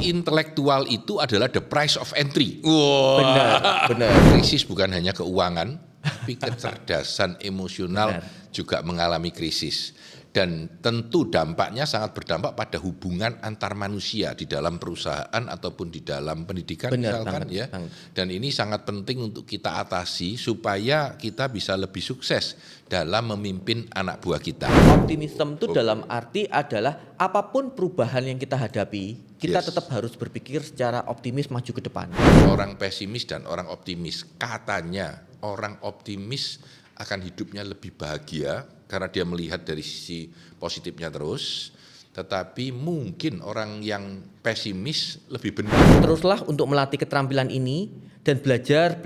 Jadi intelektual itu adalah the price of entry. Benar. Krisis bukan hanya keuangan, tapi kecerdasan emosional juga mengalami krisis. Dan tentu dampaknya sangat berdampak pada hubungan antar manusia di dalam perusahaan ataupun di dalam pendidikan misalkan ya. Dan ini sangat penting untuk kita atasi supaya kita bisa lebih sukses dalam memimpin anak buah kita. Optimisme itu dalam arti adalah apapun perubahan yang kita hadapi, kita tetap harus berpikir secara optimis maju ke depan. Orang pesimis dan orang optimis, katanya orang optimis akan hidupnya lebih bahagia karena dia melihat dari sisi positifnya terus, tetapi mungkin orang yang pesimis lebih benar. Teruslah untuk melatih keterampilan ini dan belajar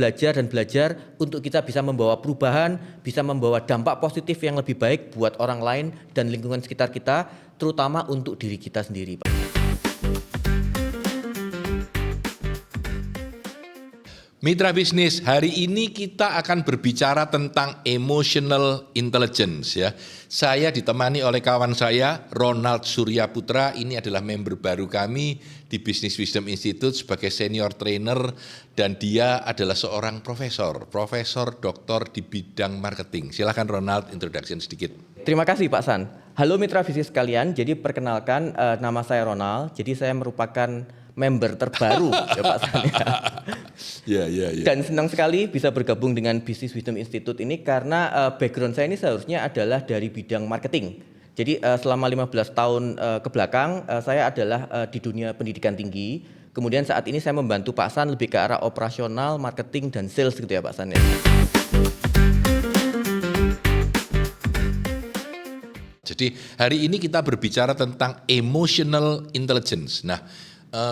untuk kita bisa membawa perubahan, bisa membawa dampak positif yang lebih baik buat orang lain dan lingkungan sekitar kita, terutama untuk diri kita sendiri, Pak. Mitra bisnis, hari ini kita akan berbicara tentang emotional intelligence ya. Saya ditemani oleh kawan saya Ronald Surya Putra, ini adalah member baru kami di Business Wisdom Institute sebagai senior trainer dan dia adalah seorang profesor doktor di bidang marketing. Silakan Ronald, introduction sedikit. Terima kasih Pak San. Halo mitra bisnis sekalian, jadi perkenalkan nama saya Ronald, jadi saya merupakan member terbaru ya Pak San ya. Dan senang sekali bisa bergabung dengan Business Wisdom Institute ini karena background saya ini seharusnya adalah dari bidang marketing. Jadi selama 15 tahun ke belakang saya adalah di dunia pendidikan tinggi. Kemudian saat ini saya membantu Pak San lebih ke arah operasional, marketing dan sales gitu ya Pak San ya. Jadi hari ini kita berbicara tentang emotional intelligence. Nah,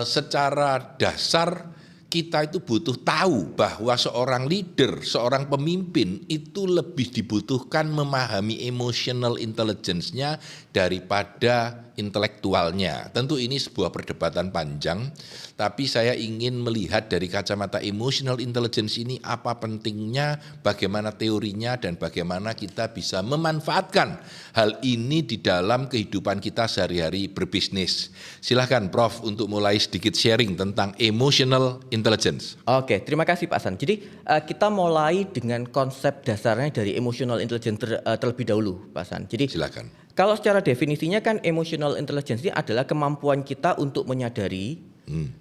secara dasar kita itu butuh tahu bahwa seorang leader, seorang pemimpin itu lebih dibutuhkan memahami emotional intelligence-nya daripada intelektualnya. Tentu ini sebuah perdebatan panjang, tapi saya ingin melihat dari kacamata emotional intelligence ini apa pentingnya, bagaimana teorinya, dan bagaimana kita bisa memanfaatkan hal ini di dalam kehidupan kita sehari-hari berbisnis. Silahkan Prof untuk mulai sedikit sharing tentang emotional intelligence. Oke, terima kasih Pak San. Jadi kita mulai dengan konsep dasarnya dari emotional intelligence terlebih dahulu Pak San. Jadi silakan. Kalau secara definisinya kan emotional intelligence ini adalah kemampuan kita untuk menyadari,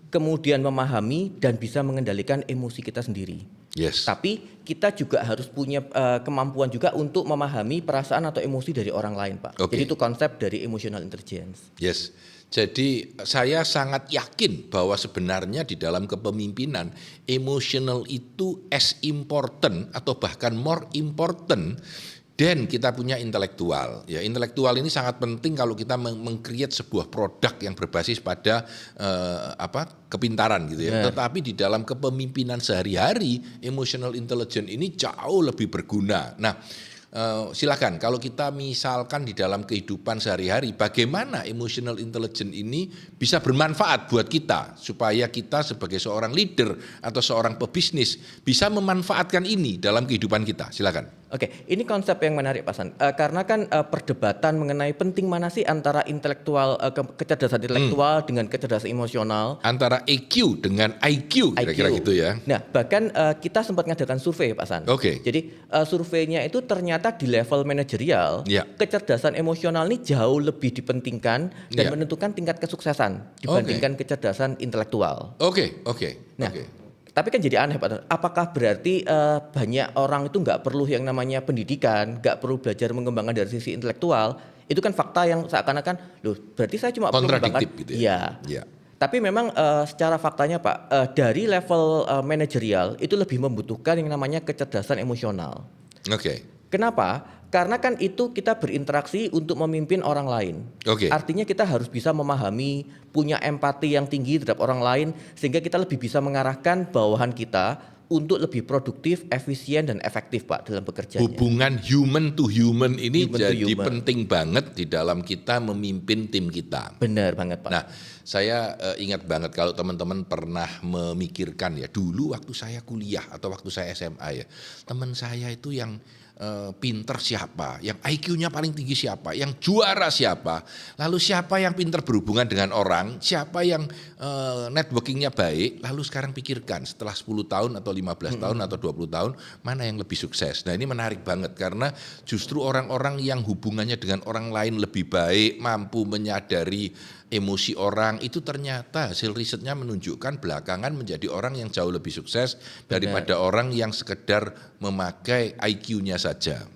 kemudian memahami dan bisa mengendalikan emosi kita sendiri. Yes. Tapi kita juga harus punya kemampuan juga untuk memahami perasaan atau emosi dari orang lain, Pak. Okay. Jadi itu konsep dari emotional intelligence. Yes. Jadi saya sangat yakin bahwa sebenarnya di dalam kepemimpinan emotional itu as important atau bahkan more important dan kita punya intelektual. Ya, intelektual ini sangat penting kalau kita meng-create sebuah produk yang berbasis pada kepintaran gitu ya. Tetapi di dalam kepemimpinan sehari-hari, emotional intelligence ini jauh lebih berguna. Nah, silakan kalau kita misalkan di dalam kehidupan sehari-hari bagaimana emotional intelligence ini bisa bermanfaat buat kita supaya kita sebagai seorang leader atau seorang pebisnis bisa memanfaatkan ini dalam kehidupan kita. Silakan. Oke, ini konsep yang menarik Pak San. Karena kan perdebatan mengenai penting mana sih antara intelektual kecerdasan intelektual dengan kecerdasan emosional, antara EQ dengan IQ kira-kira gitu ya. Nah, bahkan kita sempat ngadakan survei Pak San. Oke. Jadi surveinya itu ternyata di level manajerial, kecerdasan emosional ini jauh lebih dipentingkan dan menentukan tingkat kesuksesan dibandingkan kecerdasan intelektual. Oke. Nah, tapi kan jadi aneh Pak, apakah berarti banyak orang itu nggak perlu yang namanya pendidikan, nggak perlu belajar mengembangkan dari sisi intelektual? Itu kan fakta yang seakan-akan, loh berarti saya cuma perlu mengembangkan. Gitu ya. Iya. Tapi memang secara faktanya Pak, dari level manajerial itu lebih membutuhkan yang namanya kecerdasan emosional. Oke. Kenapa? Karena kan itu kita berinteraksi untuk memimpin orang lain. Artinya kita harus bisa memahami, punya empati yang tinggi terhadap orang lain, sehingga kita lebih bisa mengarahkan bawahan kita untuk lebih produktif, efisien, dan efektif Pak dalam bekerjanya. Hubungan human to human ini jadi penting banget di dalam kita memimpin tim kita. Benar banget Pak. Nah, saya ingat banget kalau teman-teman pernah memikirkan ya, dulu waktu saya kuliah atau waktu saya SMA ya, teman saya itu yang pinter siapa, yang IQ-nya paling tinggi siapa, yang juara siapa, lalu siapa yang pinter berhubungan dengan orang, siapa yang networkingnya baik, lalu sekarang pikirkan setelah 10 tahun atau 15 tahun atau 20 tahun, mana yang lebih sukses. Nah ini menarik banget karena justru orang-orang yang hubungannya dengan orang lain lebih baik, mampu menyadari emosi orang, itu ternyata hasil risetnya menunjukkan belakangan menjadi orang yang jauh lebih sukses daripada orang yang sekedar memakai IQ-nya saja.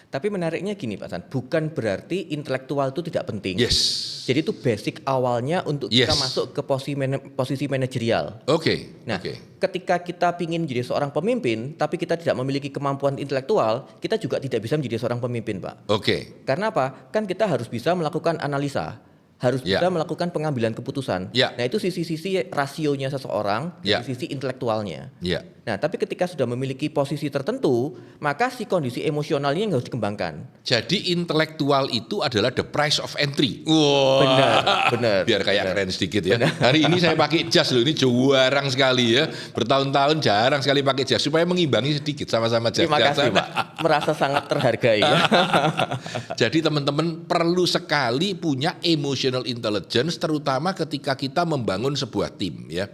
Tapi menariknya gini Pak San, bukan berarti intelektual itu tidak penting. Yes. Jadi itu basic awalnya untuk kita masuk ke posisi manajerial. Oke. Nah, ketika kita ingin menjadi seorang pemimpin, tapi kita tidak memiliki kemampuan intelektual, kita juga tidak bisa menjadi seorang pemimpin, Pak. Oke. Karena apa? Kan kita harus bisa melakukan analisa. Harus bisa melakukan pengambilan keputusan. Nah itu sisi-sisi rasionya seseorang, sisi intelektualnya. Nah tapi ketika sudah memiliki posisi tertentu, maka si kondisi emosionalnya yang harus dikembangkan. Jadi intelektual itu adalah the price of entry. Wow. Benar. Biar kayak keren sedikit ya. Hari ini saya pakai jas loh, ini jarang sekali ya. Bertahun-tahun jarang sekali pakai jas supaya mengimbangi sedikit sama-sama jas. Terima kasih Pak, merasa sangat terhargai. Jadi teman-teman perlu sekali punya emotional intelligence, terutama ketika kita membangun sebuah tim ya.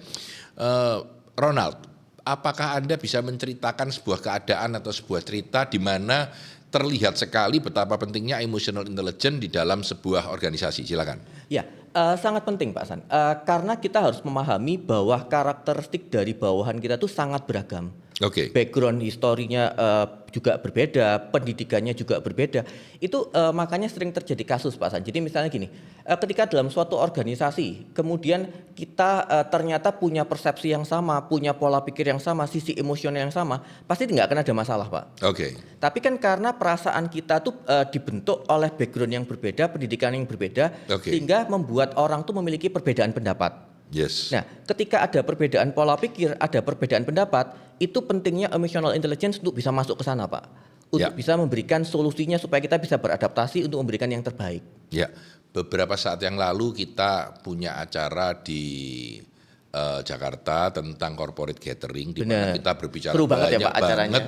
Ronald, apakah Anda bisa menceritakan sebuah keadaan atau sebuah cerita di mana terlihat sekali betapa pentingnya emotional intelligence di dalam sebuah organisasi? Silakan. Ya, sangat penting Pak San. Karena kita harus memahami bahwa karakteristik dari bawahan kita itu sangat beragam. Background historinya juga berbeda, pendidikannya juga berbeda. Itu makanya sering terjadi kasus Pak San. Jadi misalnya gini, ketika dalam suatu organisasi, kemudian kita ternyata punya persepsi yang sama, punya pola pikir yang sama, sisi emosional yang sama, pasti nggak akan ada masalah Pak. Tapi kan karena perasaan kita tuh dibentuk oleh background yang berbeda, pendidikan yang berbeda, sehingga membuat orang tuh memiliki perbedaan pendapat. Nah, ketika ada perbedaan pola pikir, ada perbedaan pendapat, itu pentingnya emotional intelligence untuk bisa masuk ke sana, Pak. Untuk bisa memberikan solusinya supaya kita bisa beradaptasi untuk memberikan yang terbaik. Ya, beberapa saat yang lalu kita punya acara di Jakarta tentang corporate gathering, di mana kita berbicara banyak banget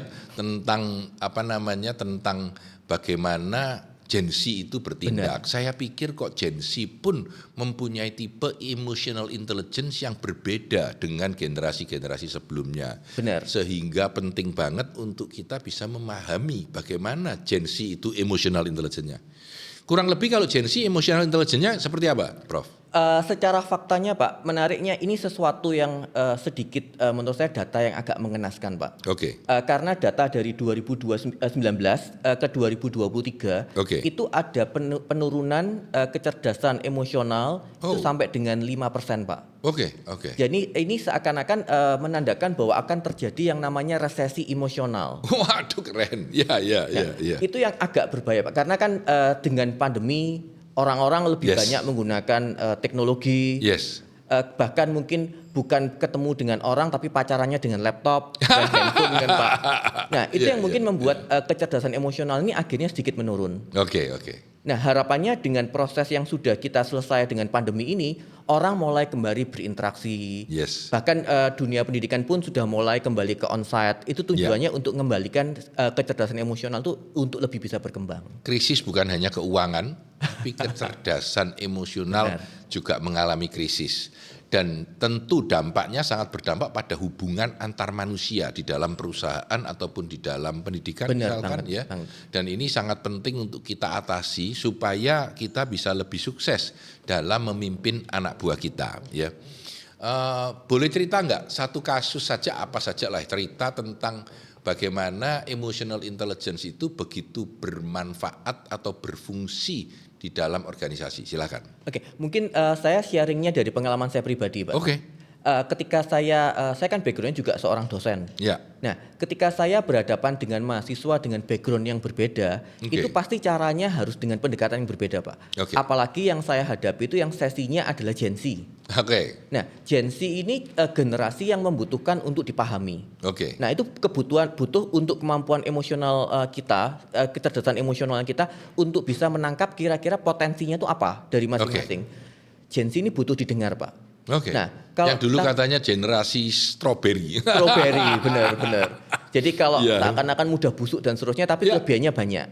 tentang bagaimana Gen Z itu bertindak. Saya pikir kok Gen Z pun mempunyai tipe emotional intelligence yang berbeda dengan generasi-generasi sebelumnya. Sehingga penting banget untuk kita bisa memahami bagaimana Gen Z itu emotional intelligence-nya. Kurang lebih kalau Gen Z emotional intelligence-nya seperti apa, Prof? Secara faktanya Pak, menariknya ini sesuatu yang sedikit menurut saya data yang agak mengenaskan Pak. Karena data dari 2019 ke 2023 itu ada penurunan kecerdasan emosional itu sampai dengan 5% Pak. Jadi ini seakan-akan menandakan bahwa akan terjadi yang namanya resesi emosional. Waduh keren, ya. Itu yang agak berbahaya Pak, karena kan dengan pandemi orang-orang lebih banyak menggunakan teknologi, bahkan mungkin bukan ketemu dengan orang tapi pacarannya dengan laptop dan handphone kan Pak. Nah itu yang mungkin membuat kecerdasan emosional ini akhirnya sedikit menurun. Nah harapannya dengan proses yang sudah kita selesai dengan pandemi ini, orang mulai kembali berinteraksi. Bahkan dunia pendidikan pun sudah mulai kembali ke onsite. Itu tujuannya untuk mengembalikan kecerdasan emosional itu untuk lebih bisa berkembang. Krisis bukan hanya keuangan, tapi kecerdasan emosional juga mengalami krisis. Dan tentu dampaknya sangat berdampak pada hubungan antar manusia di dalam perusahaan ataupun di dalam pendidikan misalkan ya. Dan ini sangat penting untuk kita atasi supaya kita bisa lebih sukses dalam memimpin anak buah kita ya. Boleh cerita nggak satu kasus saja, apa saja lah cerita tentang bagaimana emotional intelligence itu begitu bermanfaat atau berfungsi di dalam organisasi. Silakan. Mungkin saya sharingnya dari pengalaman saya pribadi, Pak. Ketika saya kan backgroundnya juga seorang dosen. Nah, ketika saya berhadapan dengan mahasiswa dengan background yang berbeda, itu pasti caranya harus dengan pendekatan yang berbeda, Pak. Apalagi yang saya hadapi itu yang sesinya adalah Gen Z. Nah, Gen Z ini generasi yang membutuhkan untuk dipahami. Nah, itu butuh untuk kemampuan emosional kita, kecerdasan emosional kita untuk bisa menangkap kira-kira potensinya itu apa dari masing-masing. Gen Z ini butuh didengar, Pak. Nah, yang dulu katanya generasi strawberry. Strawberry, benar. Jadi kalau seakan-akan mudah busuk dan seterusnya, tapi kelebihannya banyak.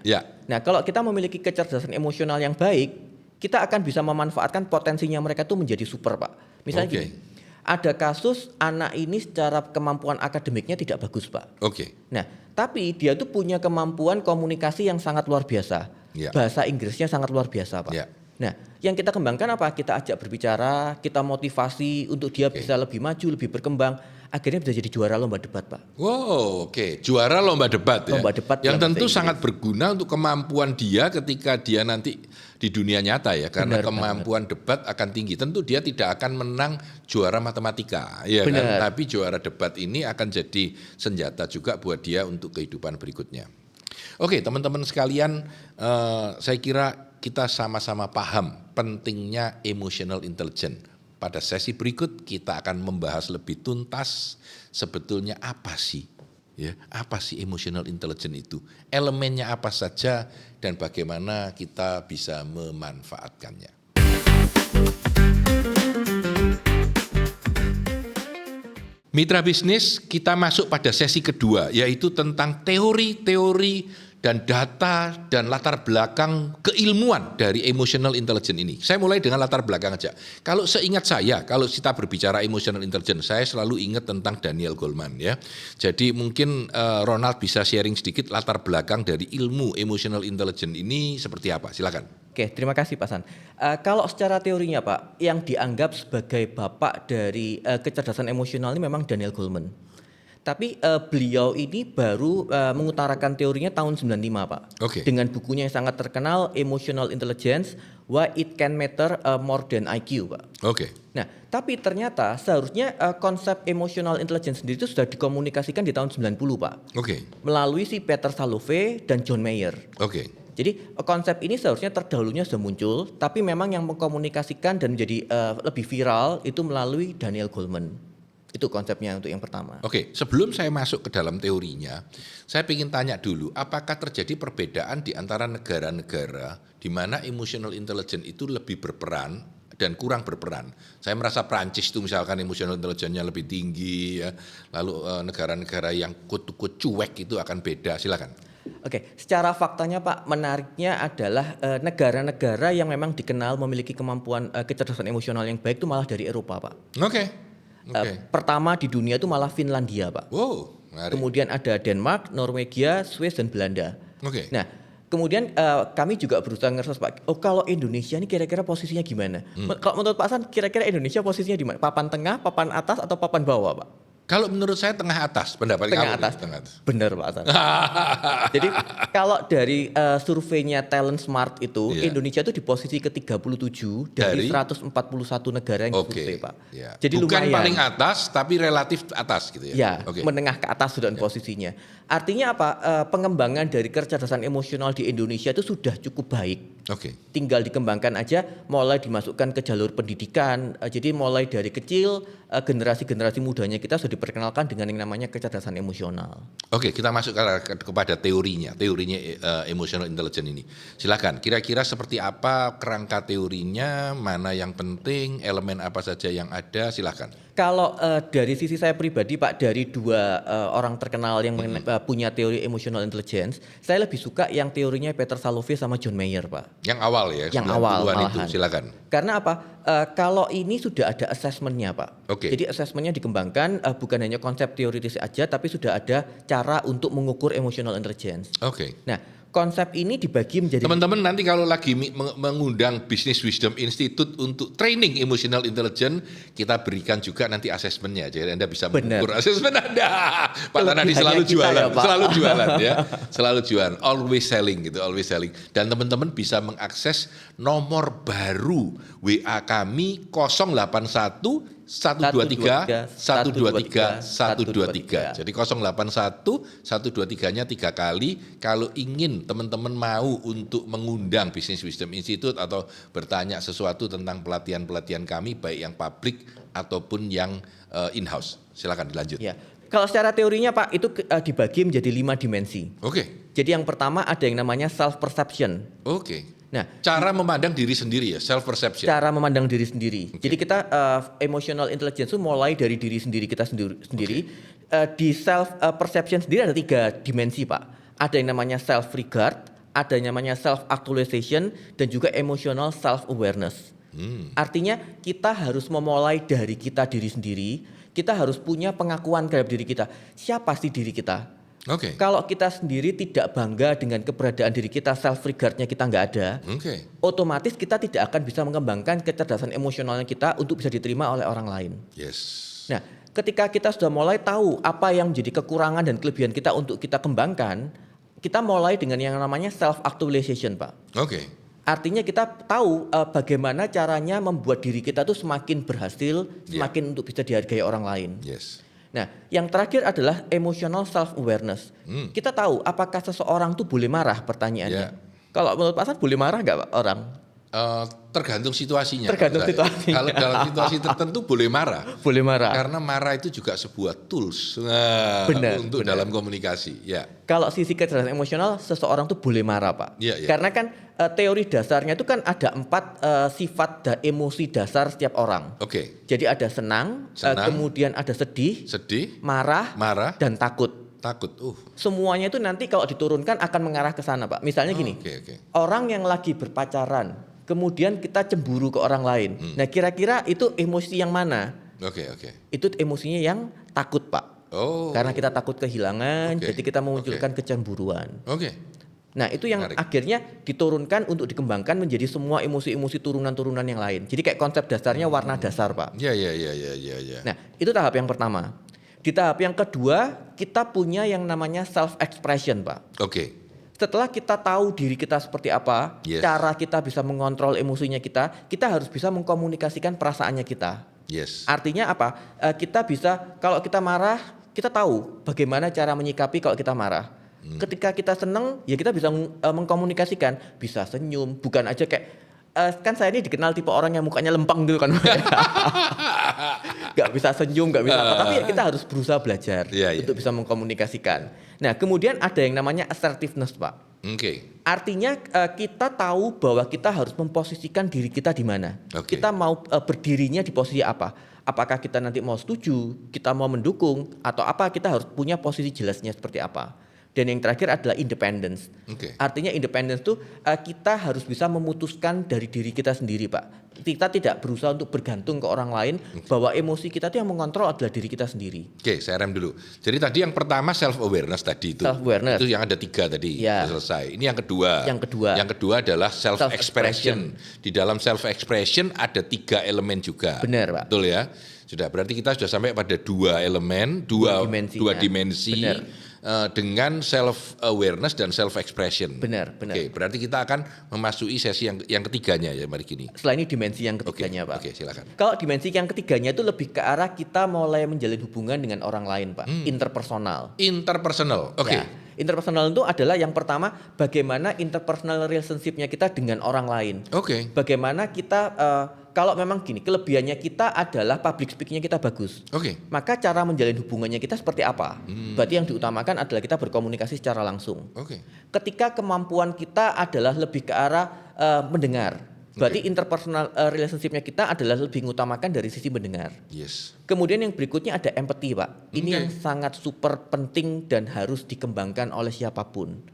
Nah, kalau kita memiliki kecerdasan emosional yang baik, kita akan bisa memanfaatkan potensinya mereka itu menjadi super, Pak. Misalnya gini, ada kasus anak ini secara kemampuan akademiknya tidak bagus, Pak. Nah, tapi dia tuh punya kemampuan komunikasi yang sangat luar biasa. Bahasa Inggrisnya sangat luar biasa, Pak. Nah, yang kita kembangkan apa? Kita ajak berbicara, kita motivasi untuk dia bisa lebih maju, lebih berkembang. Akhirnya bisa jadi juara lomba debat, Pak. Wow, juara lomba debat ya. Lomba debat yang tentu sangat berguna untuk kemampuan dia ketika dia nanti di dunia nyata ya, karena kemampuan debat akan tinggi. Tentu dia tidak akan menang juara matematika, ya kan? Tapi juara debat ini akan jadi senjata juga buat dia untuk kehidupan berikutnya. Oke, teman-teman sekalian, saya kira kita sama-sama paham pentingnya emotional intelligence. Pada sesi berikut kita akan membahas lebih tuntas sebetulnya apa sih emotional intelligence itu, elemennya apa saja dan bagaimana kita bisa memanfaatkannya. Mitra bisnis, kita masuk pada sesi kedua, yaitu tentang teori-teori dan data dan latar belakang keilmuan dari emotional intelligence ini. Saya mulai dengan latar belakang aja. Kalau seingat saya, kalau kita berbicara emotional intelligence, saya selalu ingat tentang Daniel Goleman ya. Jadi mungkin Ronald bisa sharing sedikit latar belakang dari ilmu emotional intelligence ini seperti apa? Silakan. Oke, terima kasih Pak San. Kalau secara teorinya Pak, yang dianggap sebagai bapak dari kecerdasan emosional ini memang Daniel Goleman. Tapi beliau ini baru mengutarakan teorinya tahun 95 Pak. Dengan bukunya yang sangat terkenal, Emotional Intelligence, Why It Can Matter More Than IQ Pak. Nah, tapi ternyata seharusnya konsep emotional intelligence sendiri itu sudah dikomunikasikan di tahun 90 Pak. Melalui si Peter Salovey dan John Mayer. Jadi konsep ini seharusnya terdahulunya sudah muncul, tapi memang yang mengkomunikasikan dan menjadi lebih viral itu melalui Daniel Goleman. Itu konsepnya untuk yang pertama. Sebelum saya masuk ke dalam teorinya, saya ingin tanya dulu, apakah terjadi perbedaan di antara negara-negara di mana emotional intelligence itu lebih berperan dan kurang berperan? Saya merasa Prancis itu misalkan emotional intelligence-nya lebih tinggi, ya. Lalu negara-negara yang kut-kut cuek itu akan beda. Silakan. Secara faktanya Pak, menariknya adalah negara-negara yang memang dikenal memiliki kemampuan kecerdasan emosional yang baik itu malah dari Eropa Pak. Pertama di dunia itu malah Finlandia Pak. Kemudian ada Denmark, Norwegia, Swiss dan Belanda. Nah, kemudian kami juga berusaha ngerasa Pak, kalau Indonesia ini kira-kira posisinya gimana? Kalau menurut Pak San, kira-kira Indonesia posisinya di mana? Papan tengah, papan atas atau papan bawah Pak? Kalau menurut saya tengah atas, pendapat tengah atas. Benar Pak Hasan. Jadi kalau dari surveinya Talent Smart itu, Indonesia itu di posisi ke-37 dari 141 negara yang disurvei Pak. Jadi bukan lumayan. Paling atas, tapi relatif atas gitu ya? Menengah ke atas sudah posisinya. Artinya apa? Pengembangan dari kecerdasan emosional di Indonesia itu sudah cukup baik. Tinggal dikembangkan aja, mulai dimasukkan ke jalur pendidikan. Jadi mulai dari kecil, generasi-generasi mudanya kita sudah diperkenalkan dengan yang namanya kecerdasan emosional. Kita masuk kepada teorinya emotional intelligence ini. Silakan, kira-kira seperti apa kerangka teorinya, mana yang penting, elemen apa saja yang ada, silakan. Kalau dari sisi saya pribadi Pak, dari dua orang terkenal yang punya teori emotional intelligence, saya lebih suka yang teorinya Peter Salovey sama John Mayer Pak. Yang awal ya? Yang awal itu, silakan. Karena apa? Kalau ini sudah ada assessment-nya Pak. Jadi assessment-nya dikembangkan bukan hanya konsep teoritis aja, tapi sudah ada cara untuk mengukur emotional intelligence. Nah, konsep ini dibagi menjadi... Teman-teman nanti kalau lagi mengundang Business Wisdom Institute untuk training emotional intelligence, kita berikan juga nanti asesmennya. Jadi Anda bisa mengukur asesmen Anda. Pak Tanadi selalu jualan, selalu jualan, always selling gitu, always selling. Dan teman-teman bisa mengakses nomor baru WA kami 081 123 123 123. Jadi 081 123-nya 3 kali. Kalau ingin teman-teman mau untuk mengundang Business Wisdom Institute atau bertanya sesuatu tentang pelatihan-pelatihan kami, baik yang publik ataupun yang in-house. Silakan dilanjut. Kalau secara teorinya Pak, itu dibagi menjadi 5 dimensi. Jadi yang pertama ada yang namanya self perception. Nah, cara memandang diri sendiri ya, self perception. Cara memandang diri sendiri. Jadi kita emotional intelligence itu mulai dari diri sendiri kita sendiri. Di self perception sendiri ada 3 dimensi, Pak. Ada yang namanya self regard, ada yang namanya self actualization, dan juga emotional self awareness. Artinya kita harus memulai dari kita diri sendiri. Kita harus punya pengakuan terhadap diri kita. Siapa sih diri kita? Kalau kita sendiri tidak bangga dengan keberadaan diri kita, self regardnya kita nggak ada, otomatis kita tidak akan bisa mengembangkan kecerdasan emosionalnya kita untuk bisa diterima oleh orang lain. Nah, ketika kita sudah mulai tahu apa yang menjadi kekurangan dan kelebihan kita untuk kita kembangkan, kita mulai dengan yang namanya self actualization, Pak. Artinya kita tahu bagaimana caranya membuat diri kita tuh semakin berhasil, semakin untuk bisa dihargai orang lain. Nah, yang terakhir adalah emotional self awareness. Kita tahu apakah seseorang tuh boleh marah, pertanyaannya. Kalau menurut Pak Hasan boleh marah nggak Pak orang? Tergantung situasinya. Tergantung situasinya. Kalau dalam situasi tertentu boleh marah. Boleh marah. Karena marah itu juga sebuah tools untuk dalam komunikasi. Kalau sisi kecerdasan emosional, seseorang tuh boleh marah, Pak. Karena kan teori dasarnya itu kan ada 4 sifat dan emosi dasar setiap orang. Jadi ada senang, kemudian ada sedih, marah, dan takut. Semuanya itu nanti kalau diturunkan akan mengarah ke sana, Pak. Misalnya gini, orang yang lagi berpacaran, kemudian kita cemburu ke orang lain. Nah, kira-kira itu emosi yang mana? Itu emosinya yang takut, Pak. Karena kita takut kehilangan, jadi kita memunculkan kecemburuan. Nah, itu yang akhirnya diturunkan untuk dikembangkan menjadi semua emosi-emosi turunan-turunan yang lain. Jadi kayak konsep dasarnya warna dasar, Pak. Nah, itu tahap yang pertama. Di tahap yang kedua, kita punya yang namanya self expression, Pak. Setelah kita tahu diri kita seperti apa, cara kita bisa mengontrol emosinya kita harus bisa mengkomunikasikan perasaannya kita. Artinya apa? Kita bisa, kalau kita marah, kita tahu bagaimana cara menyikapi kalau kita marah. Ketika kita senang, ya kita bisa mengkomunikasikan, bisa senyum, bukan aja kayak kan saya ini dikenal tipe orang yang mukanya lempeng gitu kan. Gak bisa senyum, gak bisa apa, tapi kita harus berusaha belajar untuk bisa mengkomunikasikan. Nah, kemudian ada yang namanya assertiveness, Pak. Artinya kita tahu bahwa kita harus memposisikan diri kita di mana. Kita mau berdirinya di posisi apa. Apakah kita nanti mau setuju, kita mau mendukung, atau apa, kita harus punya posisi jelasnya seperti apa. Dan yang terakhir adalah independence. Artinya independence itu kita harus bisa memutuskan dari diri kita sendiri, Pak. Kita tidak berusaha untuk bergantung ke orang lain, bahwa emosi kita itu yang mengontrol adalah diri kita sendiri. Saya rem dulu. Jadi tadi yang pertama self awareness tadi itu. Itu yang ada 3 tadi selesai. Ini yang kedua. Yang kedua adalah self expression. Di dalam self expression ada 3 elemen juga. Benar, Pak. Betul ya. Sudah, berarti kita sudah sampai pada 2 elemen, dua dimensi. Dengan self awareness dan self expression. Benar. Berarti kita akan memasuki sesi yang ketiganya ya, mari gini. Setelah ini dimensi yang ketiganya, Pak. Silakan. Kalau dimensi yang ketiganya itu lebih ke arah kita mulai menjalin hubungan dengan orang lain, Pak. Interpersonal. Interpersonal itu adalah yang pertama, bagaimana interpersonal relationship-nya kita dengan orang lain. Bagaimana kita kalau memang gini, kelebihannya kita adalah public speaking-nya kita bagus. Maka cara menjalin hubungannya kita seperti apa? Berarti yang diutamakan adalah kita berkomunikasi secara langsung. Ketika kemampuan kita adalah lebih ke arah mendengar. Berarti interpersonal relationship-nya kita adalah lebih mengutamakan dari sisi mendengar. Kemudian yang berikutnya ada empathy, Pak. Ini yang sangat super penting dan harus dikembangkan oleh siapapun.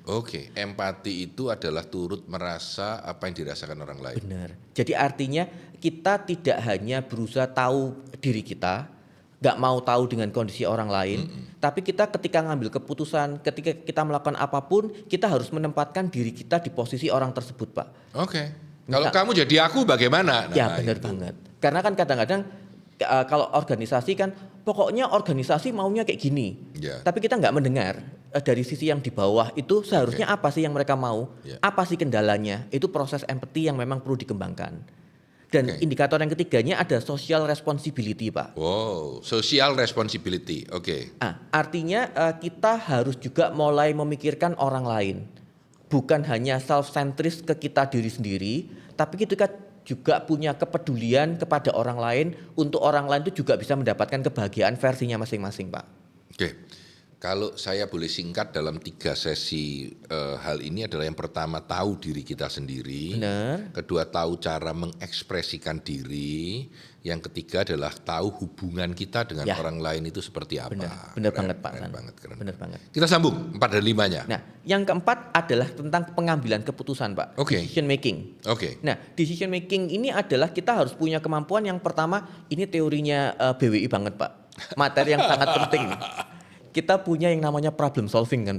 Empati itu adalah turut merasa apa yang dirasakan orang lain. Benar. Jadi artinya kita tidak hanya berusaha tahu diri kita, gak mau tahu dengan kondisi orang lain, tapi kita ketika ngambil keputusan, ketika kita melakukan apapun, kita harus menempatkan diri kita di posisi orang tersebut, Pak. Kalau kamu jadi aku bagaimana? Benar banget. Karena kan kadang-kadang kalau organisasi kan pokoknya organisasi maunya kayak gini. Tapi kita nggak mendengar dari sisi yang di bawah itu seharusnya apa sih yang mereka mau? Apa sih kendalanya? Itu proses empati yang memang perlu dikembangkan. Dan indikator yang ketiganya ada social responsibility, Pak. Social responsibility. Artinya kita harus juga mulai memikirkan orang lain. Bukan hanya self-centris ke kita diri sendiri, tapi kita juga punya kepedulian kepada orang lain, untuk orang lain itu juga bisa mendapatkan kebahagiaan versinya masing-masing, Pak. Kalau saya boleh singkat dalam 3 sesi hal ini adalah yang pertama tahu diri kita sendiri, Benar. kedua tahu cara mengekspresikan diri, yang ketiga adalah tahu hubungan kita dengan orang lain itu seperti apa. Benar banget Pak San. Keren. Benar banget. Kita sambung 4 dan 5-nya. Nah, yang keempat adalah tentang pengambilan keputusan Pak, decision making. Nah, decision making ini adalah kita harus punya kemampuan yang pertama, ini teorinya BWI banget Pak, materi yang sangat penting. Kita punya yang namanya problem solving kan.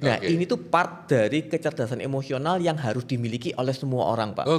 Nah, ini tuh part dari kecerdasan emosional yang harus dimiliki oleh semua orang Pak.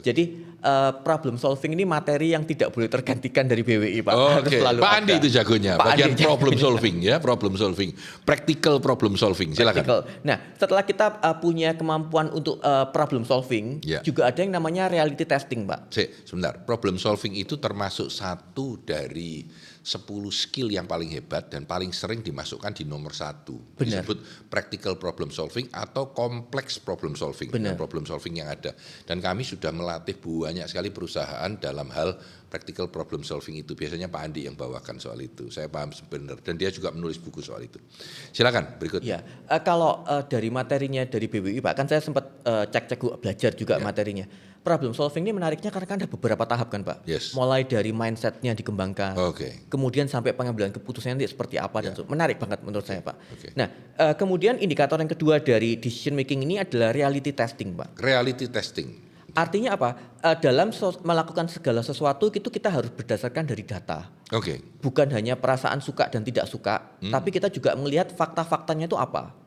Jadi problem solving ini materi yang tidak boleh tergantikan dari BWI Pak. Harus selalu Pak ada. Andi itu jagonya, Pak bagian Andi problem solving ya, problem solving, practical problem solving. Silakan. Nah, setelah kita punya kemampuan untuk problem solving, juga ada yang namanya reality testing Pak. Sebentar, problem solving itu termasuk satu dari 10 skill yang paling hebat dan paling sering dimasukkan di nomor 1. Disebut practical problem solving atau kompleks problem solving. Problem solving yang ada. Dan kami sudah melatih banyak sekali perusahaan dalam hal practical problem solving itu. Biasanya Pak Andi yang bawakan soal itu. Saya paham sebenarnya. Dan dia juga menulis buku soal itu. Silakan berikut. Ya, kalau dari materinya dari BWI Pak, kan saya sempat cek-cek belajar juga materinya. Problem solving ini menariknya karena kan ada beberapa tahap kan Pak. Mulai dari mindsetnya dikembangkan, kemudian sampai pengambilan keputusannya nanti seperti apa dan menarik banget menurut saya Pak. Nah, kemudian indikator yang kedua dari decision making ini adalah reality testing Pak. Reality testing. Artinya apa? Dalam melakukan segala sesuatu itu kita harus berdasarkan dari data. Bukan hanya perasaan suka dan tidak suka, tapi kita juga melihat fakta-faktanya itu apa.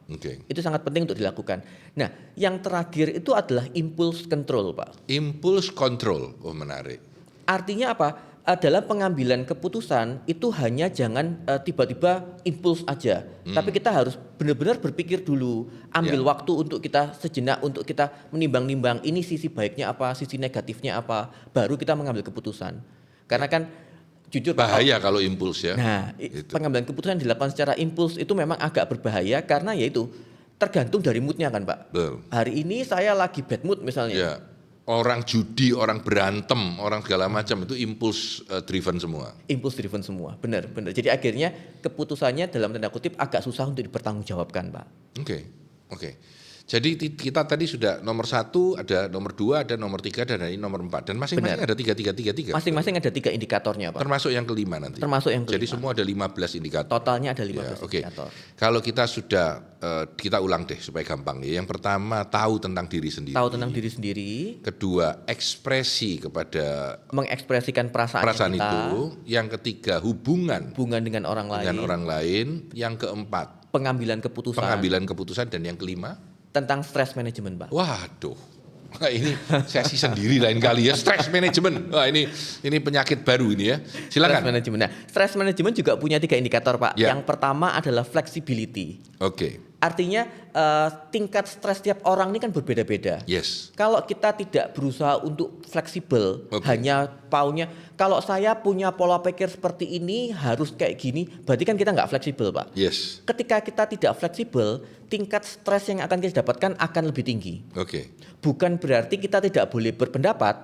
Itu sangat penting untuk dilakukan. Nah, yang terakhir itu adalah impulse control, Pak. Impulse control, menarik. Artinya apa? Dalam pengambilan keputusan itu hanya jangan tiba-tiba impuls aja, tapi kita harus benar-benar berpikir dulu, ambil waktu untuk kita sejenak untuk kita menimbang-nimbang ini sisi baiknya apa, sisi negatifnya apa, baru kita mengambil keputusan. Karena kan jujur bahaya kalau impuls ya. Nah, pengambilan keputusan dilakukan secara impuls itu memang agak berbahaya karena yaitu tergantung dari moodnya kan Pak. Hari ini saya lagi bad mood misalnya. Orang judi, orang berantem, orang segala macam itu impuls driven semua. Impuls driven semua, benar. Jadi akhirnya keputusannya dalam tanda kutip agak susah untuk dipertanggungjawabkan, Pak. Oke. Jadi kita tadi sudah nomor 1, ada nomor 2, ada nomor 3, dan ini nomor 4. Dan masing-masing ada 3. Masing-masing ada 3 indikatornya, Pak. Termasuk yang kelima nanti. Jadi semua ada 15 indikator. Totalnya ada 15 indikator. Kalau kita sudah, kita ulang deh supaya gampang ya. Yang pertama tahu tentang diri sendiri. Kedua ekspresi kepada mengekspresikan perasaan kita. Itu. Yang ketiga hubungan dengan orang lain. Yang keempat pengambilan keputusan. Dan yang kelima tentang stress management, Pak. Waduh, ini sesi sendiri lain kali ya, stress management. Wah ini penyakit baru ini ya. Silakan. Stress management. Nah, stress management juga punya 3 indikator, Pak. Yang pertama adalah flexibility. Artinya tingkat stres tiap orang ini kan berbeda-beda. Kalau kita tidak berusaha untuk fleksibel, hanya paunya, kalau saya punya pola pikir seperti ini harus kayak gini, berarti kan kita nggak fleksibel, Pak. Ketika kita tidak fleksibel, tingkat stres yang akan kita dapatkan akan lebih tinggi. Bukan berarti kita tidak boleh berpendapat,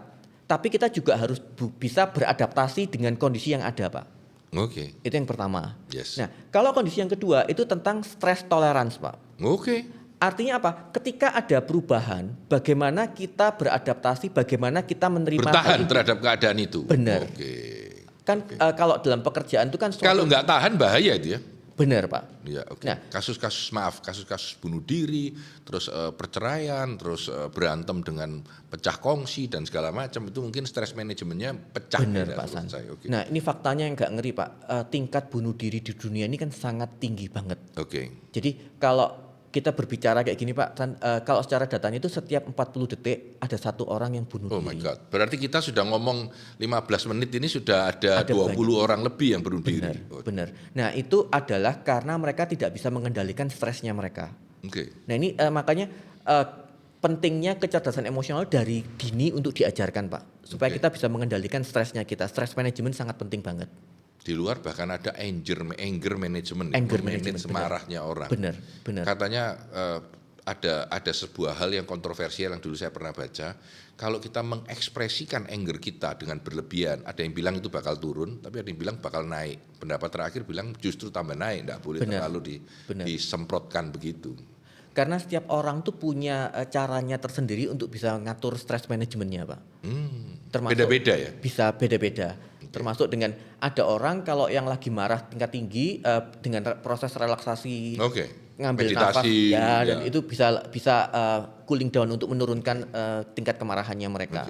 tapi kita juga harus bisa beradaptasi dengan kondisi yang ada, Pak. Itu yang pertama. Nah, kalau kondisi yang kedua itu tentang stress tolerance, Pak. Artinya apa? Ketika ada perubahan, bagaimana kita beradaptasi, bagaimana kita menerima bertahan terhadap keadaan itu. Benar. Kan kalau dalam pekerjaan itu kan kalau nggak tahan bahaya itu ya. Benar, Pak. Nah, kasus-kasus bunuh diri, terus perceraian, terus berantem dengan pecah kongsi dan segala macam itu mungkin stress manajemennya pecah. Benar, Pak San. Nah, ini faktanya yang nggak ngeri, Pak. Tingkat bunuh diri di dunia ini kan sangat tinggi banget. Jadi kalau kita berbicara kayak gini Pak, kalau secara datanya itu setiap 40 detik ada 1 orang yang bunuh diri. Oh my God, berarti kita sudah ngomong 15 menit ini sudah ada 20 orang lebih yang bunuh diri. Benar. Nah itu adalah karena mereka tidak bisa mengendalikan stresnya mereka. Nah ini makanya pentingnya kecerdasan emosional dari dini untuk diajarkan Pak. Supaya kita bisa mengendalikan stresnya kita. Stress management sangat penting banget. Di luar bahkan ada anger management, manage semarahnya orang. Benar. Katanya ada sebuah hal yang kontroversial yang dulu saya pernah baca. Kalau kita mengekspresikan anger kita dengan berlebihan, ada yang bilang itu bakal turun, tapi ada yang bilang bakal naik. Pendapat terakhir bilang justru tambah naik, tidak boleh terlalu disemprotkan begitu. Karena setiap orang tuh punya caranya tersendiri untuk bisa ngatur stress manajemennya, Pak. Termasuk Beda-beda ya? Bisa beda-beda. Termasuk dengan ada orang kalau yang lagi marah tingkat tinggi dengan proses relaksasi, ngambil nafas dan itu bisa cooling down untuk menurunkan tingkat kemarahannya mereka.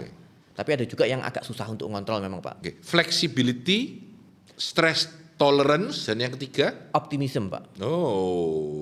Tapi ada juga yang agak susah untuk ngontrol memang, Pak. Flexibility, stress tolerance, dan yang ketiga optimism, Pak.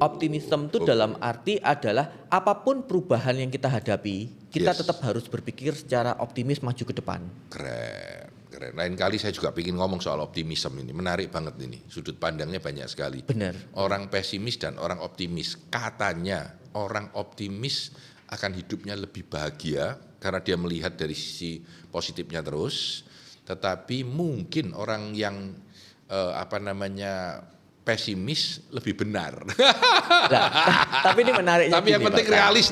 Optimism itu dalam arti adalah apapun perubahan yang kita hadapi, kita tetap harus berpikir secara optimis maju ke depan. Keren. Lain kali saya juga ingin ngomong soal optimisme ini, menarik banget ini, sudut pandangnya banyak sekali. Benar. Orang pesimis dan orang optimis, katanya orang optimis akan hidupnya lebih bahagia karena dia melihat dari sisi positifnya terus, tetapi mungkin orang yang pesimis lebih benar. Nah, tapi ini menariknya. Tapi yang penting realis.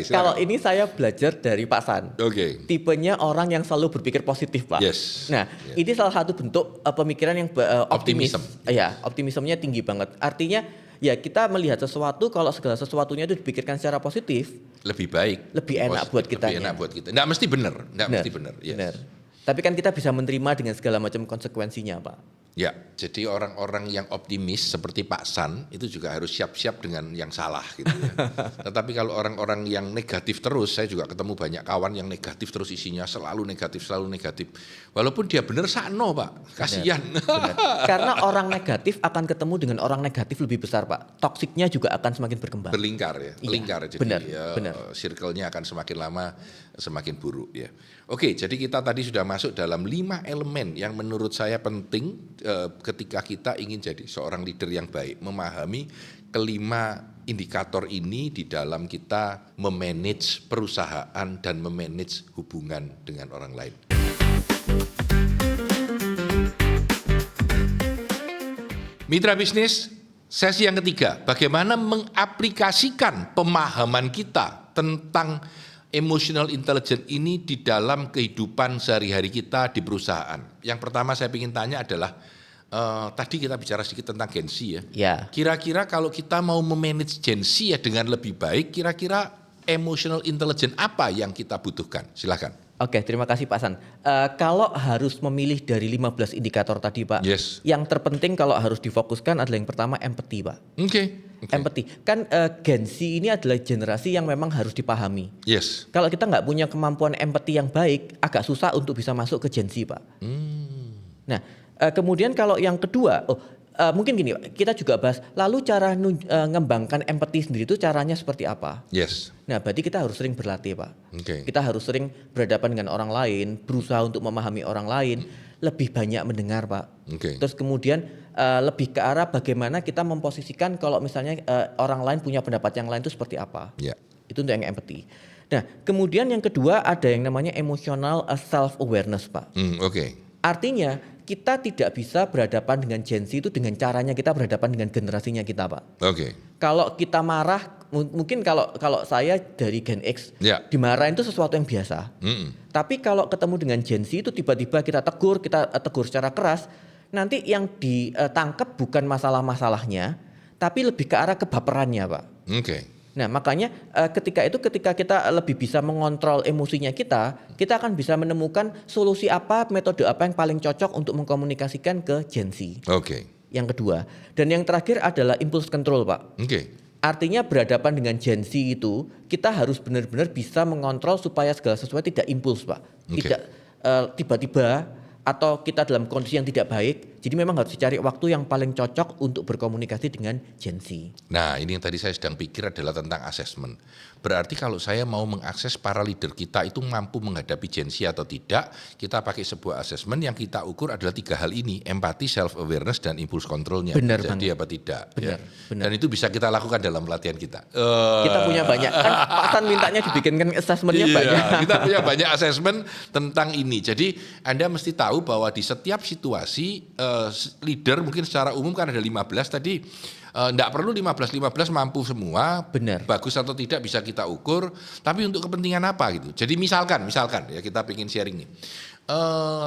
Kalau ini saya belajar dari Pak San. Tipenya orang yang selalu berpikir positif, Pak. Ini salah satu bentuk pemikiran yang optimis. Ya, optimismenya tinggi banget. Artinya ya kita melihat sesuatu, kalau segala sesuatunya itu dipikirkan secara positif, lebih baik, lebih enak buat kita. Nggak mesti benar, mesti benar. Tapi kan kita bisa menerima dengan segala macam konsekuensinya, Pak. Ya, jadi orang-orang yang optimis seperti Pak San itu juga harus siap-siap dengan yang salah gitu ya. Tetapi kalau orang-orang yang negatif terus, saya juga ketemu banyak kawan yang negatif terus isinya selalu negatif. Walaupun dia benar sakno, Pak. Kasihan. Benar. Karena orang negatif akan ketemu dengan orang negatif lebih besar, Pak. Toksiknya juga akan semakin berkembang. Berlingkar ya. Jadi benar. Circle-nya akan semakin lama semakin buruk ya. Oke, jadi kita tadi sudah masuk dalam 5 elemen yang menurut saya penting ketika kita ingin jadi seorang leader yang baik, memahami kelima indikator ini di dalam kita memanage perusahaan dan memanage hubungan dengan orang lain. Mitra bisnis, sesi yang ketiga, bagaimana mengaplikasikan pemahaman kita tentang emotional intelligence ini di dalam kehidupan sehari-hari kita di perusahaan. Yang pertama saya ingin tanya adalah, tadi kita bicara sedikit tentang Gen Z ya. Kira-kira kalau kita mau memanage Gen Z ya dengan lebih baik, kira-kira emotional intelligence apa yang kita butuhkan? Silakan. Oke, terima kasih Pak San. Kalau harus memilih dari 15 indikator tadi, Pak, yang terpenting kalau harus difokuskan adalah yang pertama empathy, Pak. Empathy. Kan Gen Z ini adalah generasi yang memang harus dipahami. Kalau kita nggak punya kemampuan empathy yang baik, agak susah untuk bisa masuk ke Gen Z, Pak. Nah, kemudian kalau yang kedua, mungkin gini, kita juga bahas, lalu cara mengembangkan empati sendiri itu caranya seperti apa? Nah, berarti kita harus sering berlatih, Pak. Kita harus sering berhadapan dengan orang lain, berusaha untuk memahami orang lain, lebih banyak mendengar, Pak. Terus kemudian lebih ke arah bagaimana kita memposisikan kalau misalnya orang lain punya pendapat yang lain itu seperti apa. Itu untuk yang empati. Nah, kemudian yang kedua ada yang namanya emotional self-awareness, Pak. Artinya kita tidak bisa berhadapan dengan Gen Z itu dengan caranya kita berhadapan dengan generasinya kita, Pak. Kalau kita marah, mungkin kalau saya dari Gen X, dimarahin itu sesuatu yang biasa. Tapi kalau ketemu dengan Gen Z itu tiba-tiba kita tegur secara keras, nanti yang ditangkap bukan masalah-masalahnya, tapi lebih ke arah kebaperannya, Pak. Nah, makanya ketika kita lebih bisa mengontrol emosinya kita akan bisa menemukan solusi apa, metode apa yang paling cocok untuk mengkomunikasikan ke Gen Z. Yang kedua. Dan yang terakhir adalah impulse control, Pak. Artinya berhadapan dengan Gen Z itu, kita harus benar-benar bisa mengontrol supaya segala sesuatu tidak impuls, Pak. Tidak tiba-tiba atau kita dalam kondisi yang tidak baik, jadi memang harus dicari waktu yang paling cocok untuk berkomunikasi dengan Gen Z. Nah, ini yang tadi saya sedang pikir adalah tentang assessment. Berarti kalau saya mau mengakses para leader kita itu mampu menghadapi Gen Z atau tidak, kita pakai sebuah assessment yang kita ukur adalah 3 hal ini, empati, self-awareness, dan impulse control-nya. Jadi apa tidak. Benar. Dan itu bisa kita lakukan dalam pelatihan kita. Kita punya banyak, kan Pak San mintanya dibikinkan assessment-nya banyak. Kita punya banyak assessment tentang ini. Jadi Anda mesti tahu bahwa di setiap situasi leader mungkin secara umum kan ada 15 tadi. Enggak perlu 15 mampu semua. Benar. Bagus atau tidak bisa kita ukur, tapi untuk kepentingan apa gitu. Jadi misalkan ya kita pengen sharing nih.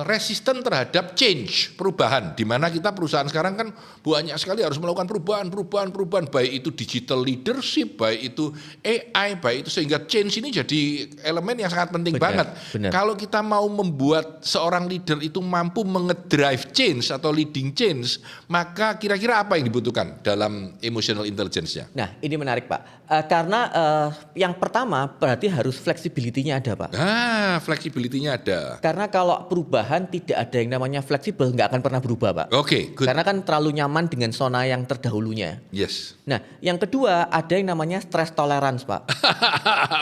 Resisten terhadap change, perubahan, di mana kita perusahaan sekarang kan banyak sekali harus melakukan perubahan, baik itu digital leadership, baik itu AI, baik itu, sehingga change ini jadi elemen yang sangat penting banget. Benar. Kalau kita mau membuat seorang leader itu mampu mengedrive change atau leading change, maka kira-kira apa yang dibutuhkan dalam emotional intelligence-nya? Nah, ini menarik Pak, karena yang pertama berarti harus flexibility-nya ada Pak. Flexibility-nya ada. Karena kalau perubahan tidak ada yang namanya fleksibel, nggak akan pernah berubah Pak. Oke, good. Karena kan terlalu nyaman dengan zona yang terdahulunya. Yes. Nah, yang kedua ada yang namanya stress tolerance Pak.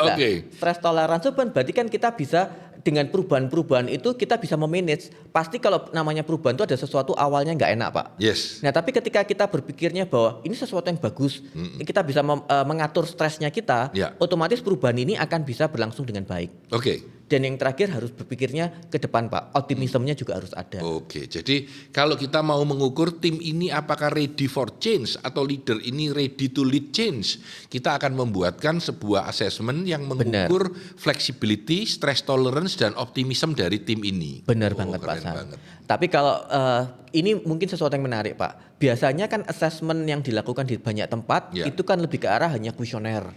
Oke. Stress tolerance itu berarti kan kita bisa dengan perubahan-perubahan itu kita bisa memanage. Pasti kalau namanya perubahan itu ada sesuatu awalnya nggak enak Pak. Yes. Nah tapi ketika kita berpikirnya bahwa ini sesuatu yang bagus, kita bisa mengatur stresnya kita, otomatis perubahan ini akan bisa berlangsung dengan baik. Oke. Dan yang terakhir harus berpikirnya ke depan Pak, optimismenya juga harus ada. Oke, jadi kalau kita mau mengukur tim ini apakah ready for change atau leader ini ready to lead change, kita akan membuatkan sebuah assessment yang mengukur flexibility, stress tolerance, dan optimism dari tim ini. Benar banget Pak San. Tapi kalau ini mungkin sesuatu yang menarik Pak. Biasanya kan assessment yang dilakukan di banyak tempat itu kan lebih ke arah hanya kuesioner.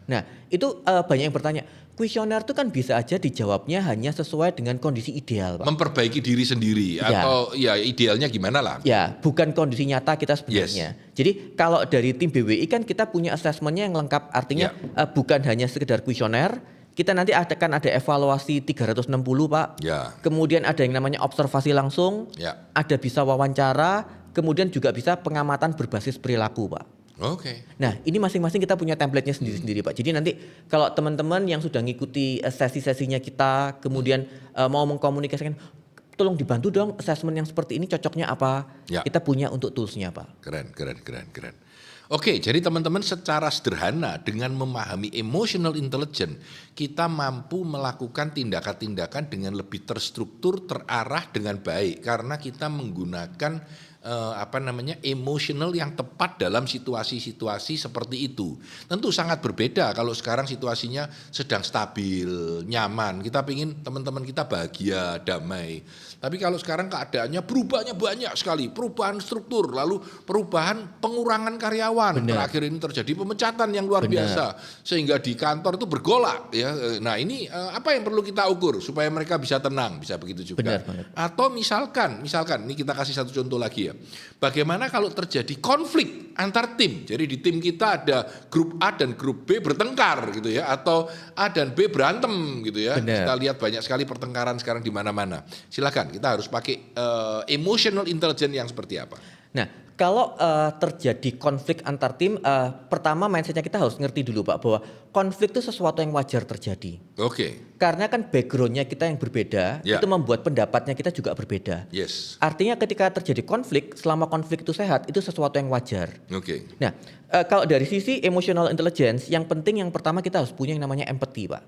Nah itu banyak yang bertanya, kuesioner itu kan bisa aja dijawabnya hanya sesuai dengan kondisi ideal Pak. Memperbaiki diri sendiri atau ya idealnya gimana lah. Ya bukan kondisi nyata kita sebenarnya. Jadi kalau dari tim BWI kan kita punya assessmentnya yang lengkap. Artinya bukan hanya sekedar kuesioner. Kita nanti akan ada evaluasi 360 Pak. Kemudian ada yang namanya observasi langsung. Ada bisa wawancara. Kemudian juga bisa pengamatan berbasis perilaku Pak. Oke. Nah ini masing-masing kita punya template-nya sendiri-sendiri Pak. Jadi nanti kalau teman-teman yang sudah ngikuti sesi-sesinya kita, kemudian mau mengkomunikasikan, tolong dibantu dong assessment yang seperti ini cocoknya apa. Kita punya untuk tools-nya Pak. Keren. Oke, jadi teman-teman secara sederhana dengan memahami emotional intelligence, kita mampu melakukan tindakan-tindakan dengan lebih terstruktur, terarah dengan baik karena kita menggunakan emotional yang tepat dalam situasi-situasi seperti itu. Tentu sangat berbeda kalau sekarang situasinya sedang stabil, nyaman. Kita pingin teman-teman kita bahagia, damai. Tapi kalau sekarang keadaannya berubahnya banyak sekali, perubahan struktur, lalu perubahan pengurangan karyawan. Terakhir ini terjadi pemecatan yang luar biasa, sehingga di kantor itu bergolak. Ya, nah ini apa yang perlu kita ukur supaya mereka bisa tenang, bisa begitu juga. Atau misalkan ini kita kasih satu contoh lagi ya. Bagaimana kalau terjadi konflik antar tim? Jadi di tim kita ada grup A dan grup B bertengkar gitu ya, atau A dan B berantem gitu ya. Kita lihat banyak sekali pertengkaran sekarang di mana-mana. Silakan, kita harus pakai emotional intelligence yang seperti apa? Nah, kalau terjadi konflik antar tim, pertama mindsetnya kita harus ngerti dulu Pak bahwa konflik itu sesuatu yang wajar terjadi. Karena kan backgroundnya kita yang berbeda, itu membuat pendapatnya kita juga berbeda. Artinya ketika terjadi konflik, selama konflik itu sehat, itu sesuatu yang wajar. Nah, kalau dari sisi emotional intelligence, yang penting yang pertama kita harus punya yang namanya empathy Pak.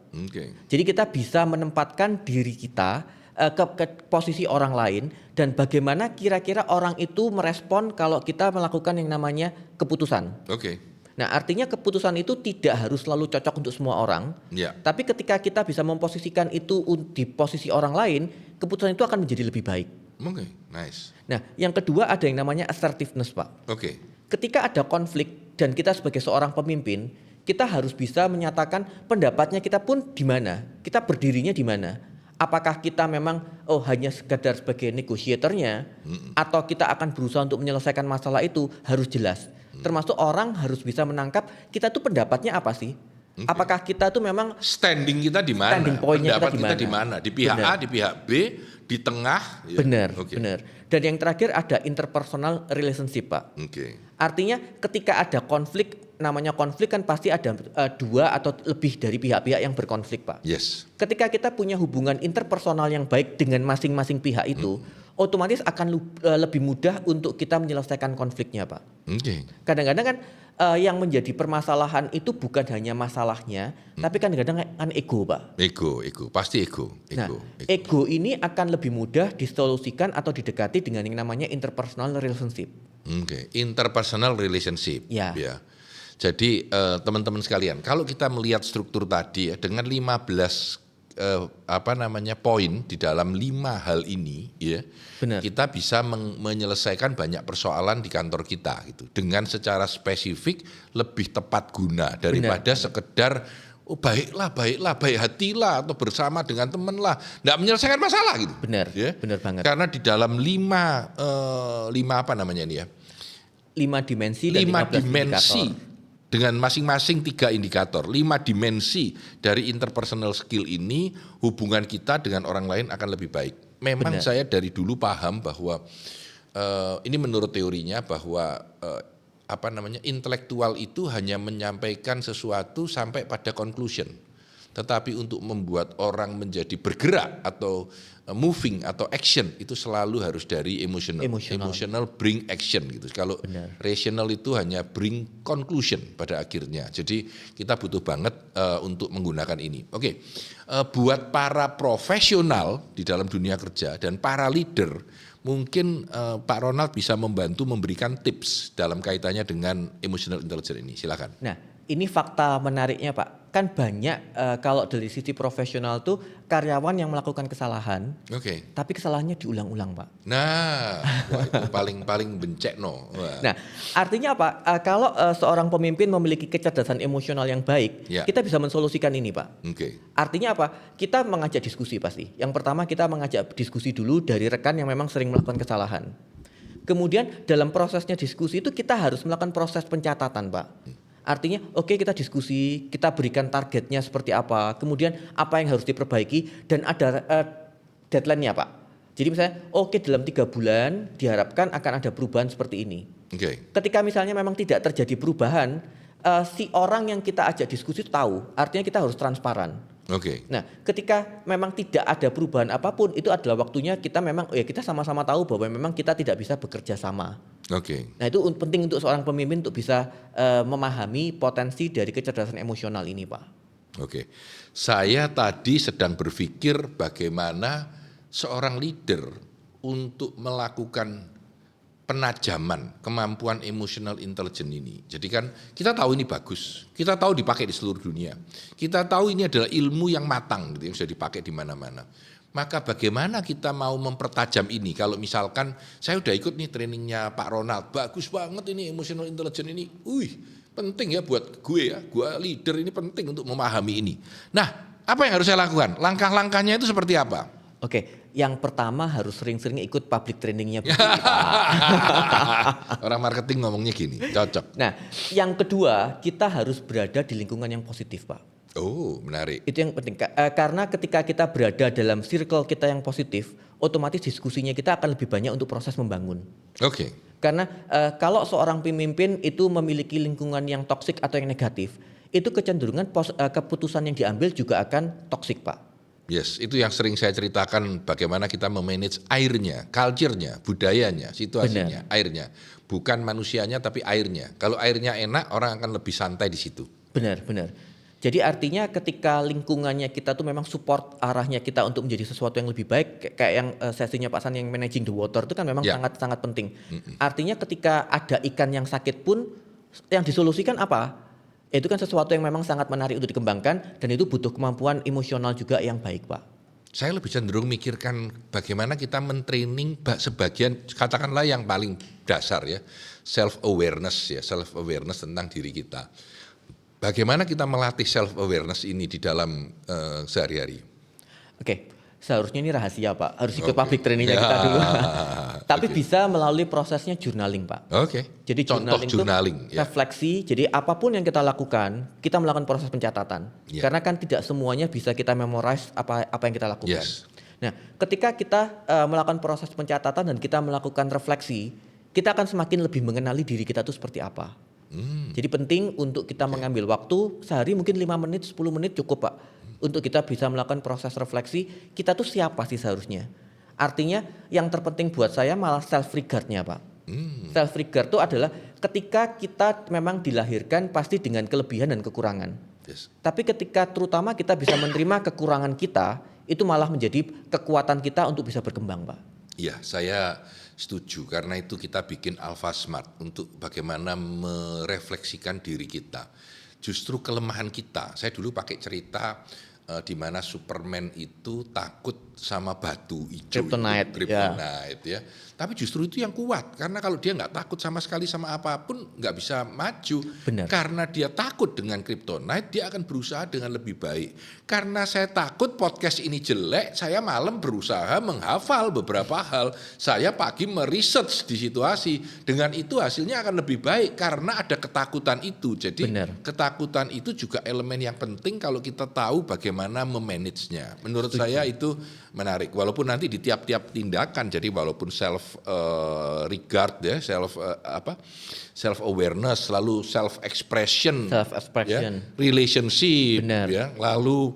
Jadi kita bisa menempatkan diri kita ke posisi orang lain dan bagaimana kira-kira orang itu merespon kalau kita melakukan yang namanya keputusan. Nah artinya keputusan itu tidak harus selalu cocok untuk semua orang, tapi ketika kita bisa memposisikan itu di posisi orang lain, keputusan itu akan menjadi lebih baik. Nah yang kedua ada yang namanya assertiveness Pak. Ketika ada konflik dan kita sebagai seorang pemimpin, kita harus bisa menyatakan pendapatnya kita pun di mana, kita berdirinya di mana. Apakah kita memang hanya sekadar sebagai negotiatornya atau kita akan berusaha untuk menyelesaikan masalah itu harus jelas. Termasuk orang harus bisa menangkap kita tuh pendapatnya apa sih? Apakah kita tuh memang standing kita di mana? Standing point-nya pendapat kita di mana? Di pihak A, di pihak B, di tengah? Benar. Dan yang terakhir ada interpersonal relationship Pak. Artinya ketika ada konflik, namanya konflik kan pasti ada dua atau lebih dari pihak-pihak yang berkonflik Pak. Ketika kita punya hubungan interpersonal yang baik dengan masing-masing pihak itu, otomatis akan lebih mudah untuk kita menyelesaikan konfliknya Pak. Kadang-kadang kan yang menjadi permasalahan itu bukan hanya masalahnya, tapi kan kadang kan ego, Pak. Ego, pasti ego. Ego ini akan lebih mudah disolusikan atau didekati dengan yang namanya interpersonal relationship. Interpersonal relationship. Ya. Jadi teman-teman sekalian, kalau kita melihat struktur tadi ya dengan 15 poin di dalam 5 hal ini ya. Benar. Kita bisa menyelesaikan banyak persoalan di kantor kita gitu dengan secara spesifik lebih tepat guna daripada sekedar baik hatilah atau bersama dengan teman lah, nggak menyelesaikan masalah gitu. Benar, ya? Benar banget. Karena di dalam 5 dimensi dan 15 dimensi indikator. Dengan masing-masing 3 indikator, 5 dimensi dari interpersonal skill ini, hubungan kita dengan orang lain akan lebih baik. Memang saya dari dulu paham bahwa ini menurut teorinya bahwa intelektual itu hanya menyampaikan sesuatu sampai pada conclusion. Tetapi untuk membuat orang menjadi bergerak atau moving atau action itu selalu harus dari emotional. Emotional bring action gitu. Kalau rational itu hanya bring conclusion pada akhirnya. Jadi kita butuh banget untuk menggunakan ini. Oke. Buat para profesional di dalam dunia kerja dan para leader, mungkin Pak Ronald bisa membantu memberikan tips dalam kaitannya dengan emotional intelligence ini. Silakan. Nah, ini fakta menariknya, Pak. Kan banyak kalau dari sisi profesional tuh karyawan yang melakukan kesalahan, tapi kesalahannya diulang-ulang, Pak. Nah, itu paling bencek no. Wah. Nah, artinya apa? Kalau seorang pemimpin memiliki kecerdasan emosional yang baik, kita bisa mensolusikan ini, Pak. Artinya apa? Kita mengajak diskusi pasti. Yang pertama kita mengajak diskusi dulu dari rekan yang memang sering melakukan kesalahan. Kemudian dalam prosesnya diskusi itu kita harus melakukan proses pencatatan, Pak. Artinya kita diskusi, kita berikan targetnya seperti apa, kemudian apa yang harus diperbaiki dan ada deadline-nya, Pak. Jadi misalnya dalam 3 bulan diharapkan akan ada perubahan seperti ini. Ketika misalnya memang tidak terjadi perubahan, si orang yang kita ajak diskusi itu tahu, artinya kita harus transparan. Nah, ketika memang tidak ada perubahan apapun, itu adalah waktunya kita memang kita sama-sama tahu bahwa memang kita tidak bisa bekerja sama. Nah, itu penting untuk seorang pemimpin untuk bisa memahami potensi dari kecerdasan emosional ini, Pak. Saya tadi sedang berpikir bagaimana seorang leader untuk melakukan penajaman kemampuan emotional intelligence ini. Jadi kan kita tahu ini bagus, kita tahu dipakai di seluruh dunia, kita tahu ini adalah ilmu yang matang gitu, yang sudah dipakai di mana-mana. Maka bagaimana kita mau mempertajam ini? Kalau misalkan saya udah ikut nih trainingnya Pak Ronald, bagus banget ini emotional intelligence ini, penting ya buat gue leader ini penting untuk memahami ini. Nah, apa yang harus saya lakukan? Langkah-langkahnya itu seperti apa? Yang pertama harus sering-sering ikut public trainingnya. Orang marketing ngomongnya gini, cocok. Nah, yang kedua kita harus berada di lingkungan yang positif, Pak. Menarik. Itu yang penting. Karena ketika kita berada dalam circle kita yang positif, otomatis diskusinya kita akan lebih banyak untuk proses membangun. Karena kalau seorang pemimpin itu memiliki lingkungan yang toksik atau yang negatif, itu kecenderungan keputusan yang diambil juga akan toksik, Pak. Yes, itu yang sering saya ceritakan bagaimana kita memanage airnya, culture-nya, budayanya, situasinya, airnya. Bukan manusianya tapi airnya. Kalau airnya enak, orang akan lebih santai di situ. Benar. Jadi artinya ketika lingkungannya kita tuh memang support arahnya kita untuk menjadi sesuatu yang lebih baik, kayak yang sesinya Pak San yang managing the water itu kan memang sangat-sangat penting. Artinya ketika ada ikan yang sakit pun yang disolusikan apa? Itu kan sesuatu yang memang sangat menarik untuk dikembangkan dan itu butuh kemampuan emosional juga yang baik, Pak. Saya lebih cenderung mikirkan bagaimana kita mentraining sebagian, katakanlah yang paling dasar ya, self awareness tentang diri kita. Bagaimana kita melatih self awareness ini di dalam sehari-hari? Seharusnya ini rahasia, Pak. Harus ikut public trainingnya kita dulu. Tapi bisa melalui prosesnya journaling, Pak. Jadi journaling itu refleksi. Jadi apapun yang kita lakukan, kita melakukan proses pencatatan. Karena kan tidak semuanya bisa kita memorize apa yang kita lakukan. Nah, ketika kita melakukan proses pencatatan dan kita melakukan refleksi, kita akan semakin lebih mengenali diri kita itu seperti apa. Jadi penting untuk kita mengambil waktu sehari mungkin 5 menit, 10 menit cukup, Pak. Untuk kita bisa melakukan proses refleksi, kita tuh siapa sih seharusnya. Artinya yang terpenting buat saya malah self regardnya, Pak. Self regard itu adalah ketika kita memang dilahirkan pasti dengan kelebihan dan kekurangan. Yes. Tapi ketika terutama kita bisa menerima kekurangan kita, itu malah menjadi kekuatan kita untuk bisa berkembang, Pak. Iya, saya setuju. Karena itu kita bikin Alpha Smart untuk bagaimana merefleksikan diri kita. Justru kelemahan kita, saya dulu pakai cerita di mana Superman itu takut sama batu hijau, Kryptonite, ya. Tapi justru itu yang kuat, karena kalau dia nggak takut sama sekali sama apapun, nggak bisa maju. Benar. Karena dia takut dengan kryptonite, dia akan berusaha dengan lebih baik. Karena saya takut podcast ini jelek, saya malam berusaha menghafal beberapa hal. Saya pagi meresearch di situasi. Dengan itu hasilnya akan lebih baik, karena ada ketakutan itu. Jadi Benar. ketakutan itu juga elemen yang penting kalau kita tahu bagaimana memanage-nya. Menurut saya itu menarik. Walaupun nanti di tiap-tiap tindakan, jadi walaupun self regard ya, self awareness, lalu self expression, ya, relationship, Benar. ya, lalu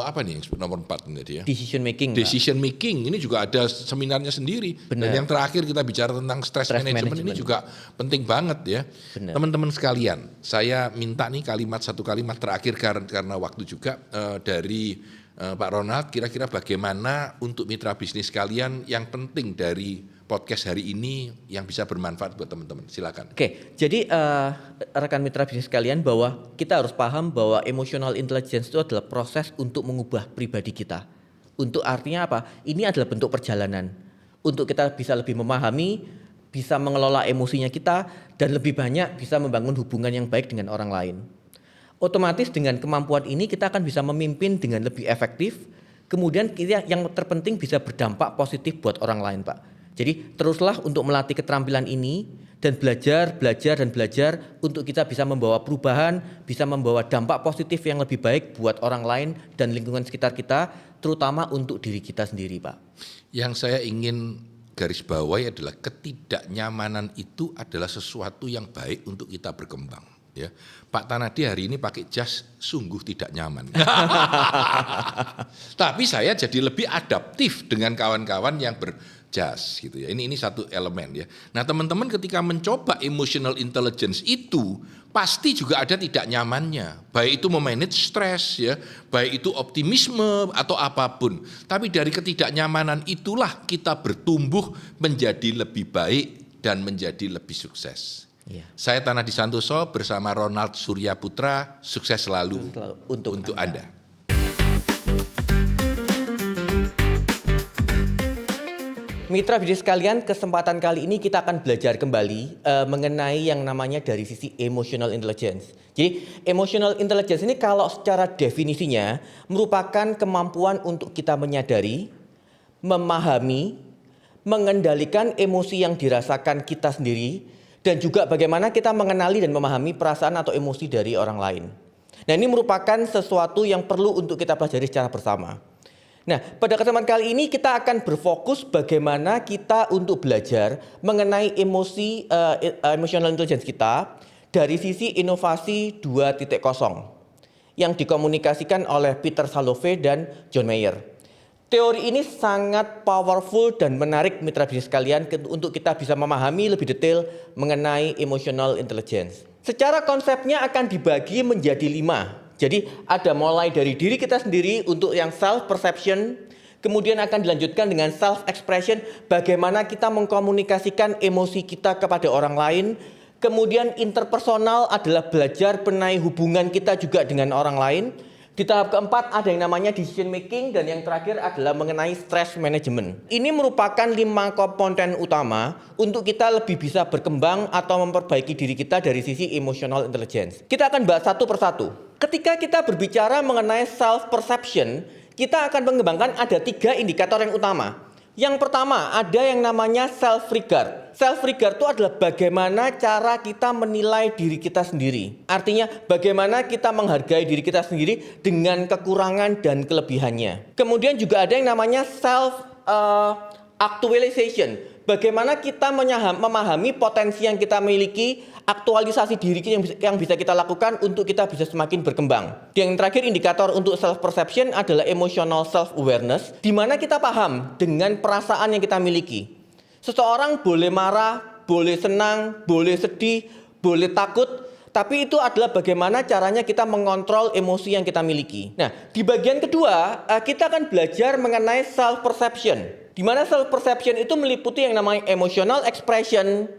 apa nih nomor 4 tadi ya? Decision making ini juga ada seminarnya sendiri. Benar. Dan yang terakhir kita bicara tentang stress management ini juga penting banget ya. Benar. Teman-teman sekalian, saya minta nih satu kalimat terakhir karena waktu juga dari Pak Ronald, kira-kira bagaimana untuk mitra bisnis kalian yang penting dari podcast hari ini yang bisa bermanfaat buat teman-teman? Silakan. Oke, jadi rekan mitra bisnis kalian, bahwa kita harus paham bahwa emotional intelligence itu adalah proses untuk mengubah pribadi kita. Untuk artinya apa? Ini adalah bentuk perjalanan. Untuk kita bisa lebih memahami, bisa mengelola emosinya kita, dan lebih banyak bisa membangun hubungan yang baik dengan orang lain. Otomatis dengan kemampuan ini kita akan bisa memimpin dengan lebih efektif. Kemudian kita yang terpenting bisa berdampak positif buat orang lain, Pak. Jadi teruslah untuk melatih keterampilan ini dan belajar untuk kita bisa membawa perubahan, bisa membawa dampak positif yang lebih baik buat orang lain dan lingkungan sekitar kita, terutama untuk diri kita sendiri, Pak. Yang saya ingin garis bawahi adalah ketidaknyamanan itu adalah sesuatu yang baik untuk kita berkembang. Ya, Pak Tanadi hari ini pakai jas sungguh tidak nyaman. Tapi saya jadi lebih adaptif dengan kawan-kawan yang berjas gitu ya. Ini satu elemen ya. Nah, teman-teman ketika mencoba emotional intelligence itu pasti juga ada tidak nyamannya. Baik itu memanage stres ya, baik itu optimisme atau apapun. Tapi dari ketidaknyamanan itulah kita bertumbuh menjadi lebih baik dan menjadi lebih sukses. Ya. Saya Tanadi Santoso bersama Ronald Surya Putra, sukses selalu untuk Anda. Mitra bisnis sekalian, kesempatan kali ini kita akan belajar kembali mengenai yang namanya dari sisi emotional intelligence. Jadi emotional intelligence ini kalau secara definisinya merupakan kemampuan untuk kita menyadari, memahami, mengendalikan emosi yang dirasakan kita sendiri, dan juga bagaimana kita mengenali dan memahami perasaan atau emosi dari orang lain. Nah, ini merupakan sesuatu yang perlu untuk kita pelajari secara bersama. Nah, pada kesempatan kali ini kita akan berfokus bagaimana kita untuk belajar mengenai emosi emotional intelligence kita dari sisi inovasi 2.0 yang dikomunikasikan oleh Peter Salovey dan John Mayer. Teori ini sangat powerful dan menarik mitra bisnis sekalian untuk kita bisa memahami lebih detail mengenai emotional intelligence. Secara konsepnya akan dibagi menjadi 5. Jadi ada mulai dari diri kita sendiri untuk yang self perception, kemudian akan dilanjutkan dengan self expression, bagaimana kita mengkomunikasikan emosi kita kepada orang lain. Kemudian interpersonal adalah belajar mengenai hubungan kita juga dengan orang lain. Di tahap keempat ada yang namanya decision making, dan yang terakhir adalah mengenai stress management. Ini merupakan 5 komponen utama untuk kita lebih bisa berkembang atau memperbaiki diri kita dari sisi emotional intelligence. Kita akan bahas satu persatu. Ketika kita berbicara mengenai self perception, kita akan mengembangkan ada 3 indikator yang utama. Yang pertama ada yang namanya self regard. Self regard itu adalah bagaimana cara kita menilai diri kita sendiri. Artinya bagaimana kita menghargai diri kita sendiri dengan kekurangan dan kelebihannya. Kemudian juga ada yang namanya self actualization. Bagaimana kita memahami potensi yang kita miliki, aktualisasi diri yang bisa kita lakukan untuk kita bisa semakin berkembang. Yang terakhir indikator untuk self perception adalah emotional self awareness, di mana kita paham dengan perasaan yang kita miliki. Seseorang boleh marah, boleh senang, boleh sedih, boleh takut, tapi itu adalah bagaimana caranya kita mengontrol emosi yang kita miliki. Nah, di bagian kedua, kita akan belajar mengenai self-perception. Di mana self-perception itu meliputi yang namanya emotional expression,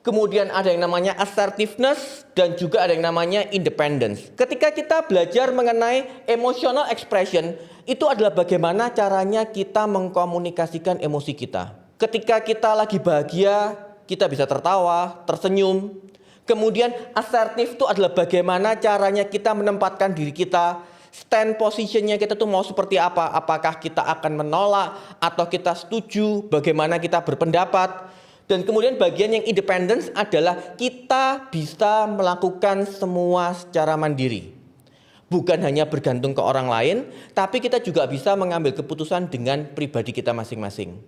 kemudian ada yang namanya assertiveness, dan juga ada yang namanya independence. Ketika kita belajar mengenai emotional expression, itu adalah bagaimana caranya kita mengkomunikasikan emosi kita. Ketika kita lagi bahagia, kita bisa tertawa, tersenyum. Kemudian assertif itu adalah bagaimana caranya kita menempatkan diri kita, stand positionnya kita tuh mau seperti apa. Apakah kita akan menolak atau kita setuju, bagaimana kita berpendapat. Dan kemudian bagian yang independence adalah kita bisa melakukan semua secara mandiri. Bukan hanya bergantung ke orang lain, tapi kita juga bisa mengambil keputusan dengan pribadi kita masing-masing.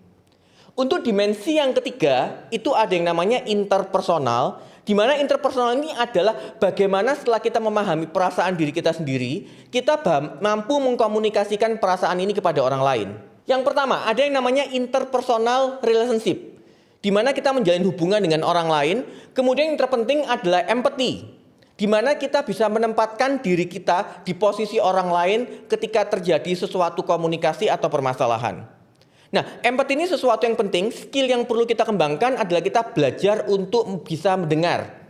Untuk dimensi yang ketiga, itu ada yang namanya interpersonal, di mana interpersonal ini adalah bagaimana setelah kita memahami perasaan diri kita sendiri, kita mampu mengkomunikasikan perasaan ini kepada orang lain. Yang pertama, ada yang namanya interpersonal relationship, di mana kita menjalin hubungan dengan orang lain. Kemudian yang terpenting adalah empathy, di mana kita bisa menempatkan diri kita di posisi orang lain ketika terjadi sesuatu komunikasi atau permasalahan. Nah, empati ini sesuatu yang penting, skill yang perlu kita kembangkan adalah kita belajar untuk bisa mendengar.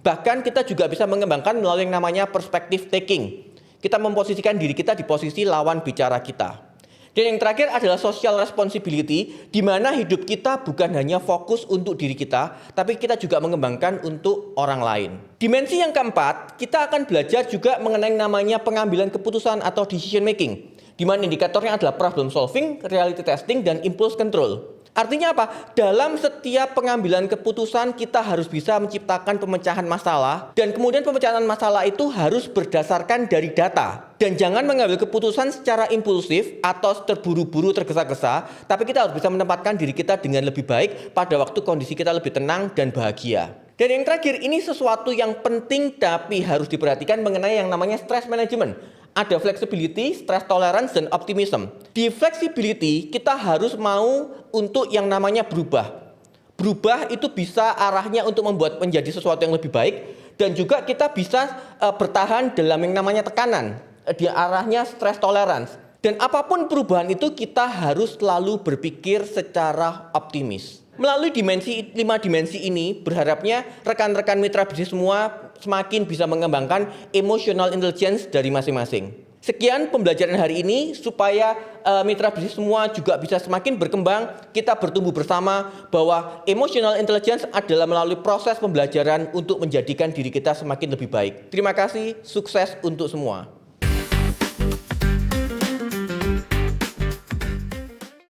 Bahkan kita juga bisa mengembangkan melalui yang namanya perspective taking. Kita memposisikan diri kita di posisi lawan bicara kita. Dan yang terakhir adalah social responsibility, di mana hidup kita bukan hanya fokus untuk diri kita, tapi kita juga mengembangkan untuk orang lain. Dimensi yang keempat, kita akan belajar juga mengenai namanya pengambilan keputusan atau decision making, di mana indikatornya adalah problem solving, reality testing, dan impulse control. Artinya apa? Dalam setiap pengambilan keputusan kita harus bisa menciptakan pemecahan masalah, dan kemudian pemecahan masalah itu harus berdasarkan dari data. Dan jangan mengambil keputusan secara impulsif atau terburu-buru tergesa-gesa, tapi kita harus bisa menempatkan diri kita dengan lebih baik pada waktu kondisi kita lebih tenang dan bahagia. Dan yang terakhir, ini sesuatu yang penting tapi harus diperhatikan mengenai yang namanya stress management. Ada flexibility, stress tolerance, dan optimism. Di flexibility, kita harus mau untuk yang namanya berubah. Berubah itu bisa arahnya untuk membuat menjadi sesuatu yang lebih baik, dan juga kita bisa bertahan dalam yang namanya tekanan. Di arahnya stress tolerance. Dan apapun perubahan itu kita harus selalu berpikir secara optimis. Melalui 5 dimensi ini, berharapnya rekan-rekan mitra bisnis semua semakin bisa mengembangkan emotional intelligence dari masing-masing. Sekian pembelajaran hari ini, supaya mitra bisnis semua juga bisa semakin berkembang, kita bertumbuh bersama bahwa emotional intelligence adalah melalui proses pembelajaran untuk menjadikan diri kita semakin lebih baik. Terima kasih, sukses untuk semua.